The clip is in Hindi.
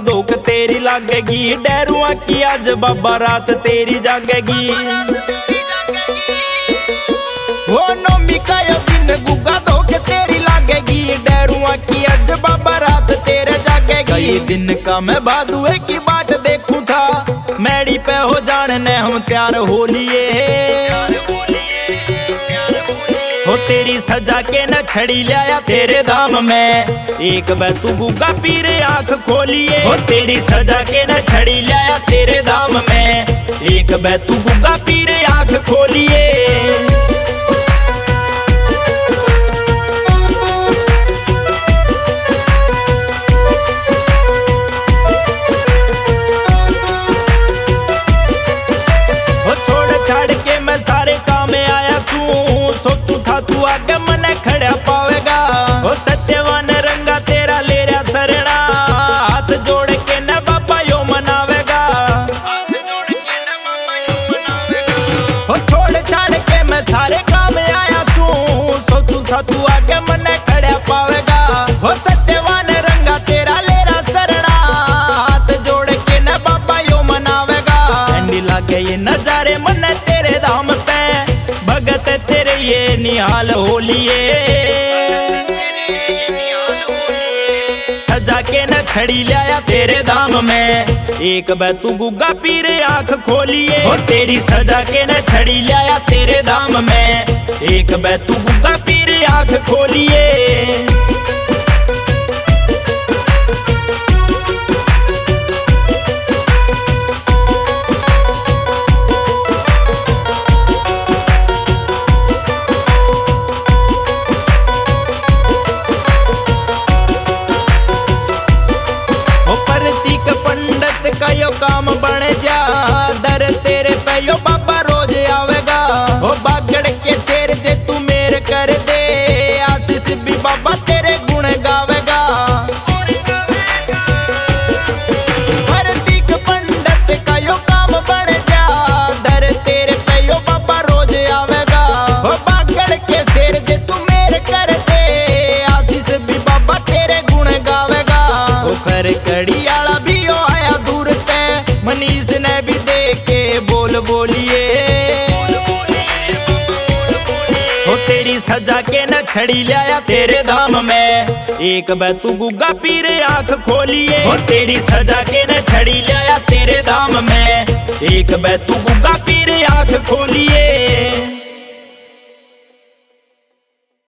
धोख तेरी लागेगी। डैरुआ की आज बाबा रात तेरी जागेगी। वो नौमी का यो दिन गुगा धोख तेरी लागेगी। डैरुआ की आज बाबा रात तेरे जागेगी। कई दिन का मैं भादुए की बाट देखूं था, मैडी पे हो जानने हम तैयार हो लिए। हो तेरी सजा के न छड़ी लाया तेरे धाम में, एक बार तू गुगा पीर आंख खोलिए। हो तेरी सजा के न छड़ी लाया तेरे धाम में, एक बार तू गुगा पीर आंख खोलिए। तू आगे मन खड़ा पावेगा। हो सत्यवान रंगा तेरा ले रहा शरणा, हाथ जोड़ के न बाबा यो मनावेगा। हो छोड़ छाड़ के मैं सारे काम आया सू, सोचू था तू आगे मन खड़ा पावेगा। हो सत्यवान रंगा तेरा ले रहा शरणा, हाथ जोड़ के न बाबा यो मनावेगा। ठंडी लागे ये नजारे मन तेरे धाम पे, भगत तेरे ये निहाल हो लिए। सजा के न छड़ी लाया तेरे धाम में, एक बार तू गुगा पीर आंख खोलिए। हो तेरी सजा के न छड़ी लाया तेरे धाम में, एक बार तू गुगा पीर आंख खोलिए। यो काम बन जा दर तेरे पे यो बाबा रोज आवेगा। हो बागड़ के शेर जे तू मेर कर दे, आशीष भी बाबा तेरे गुण गावेगा। हरदीक पंडित का यो काम बन जा दर तेरे पे यो बाबा रोज आवेगा। हो बागड़ के शेर जे तू मेर कर दे, आशीष भी बाबा तेरे गुण गावेगा। हो खर कड़ी आला भी यो आया दूर, मनीष ने भी देखे बोल बोलिए। हो तेरी सजा के न छड़ी लाया तेरे धाम में, एक बार तू गुगा पीर आंख खोलिए। हो तेरी सजा के न छड़ी लाया तेरे धाम में, एक बार तू गुगा पीर आंख खोलिए।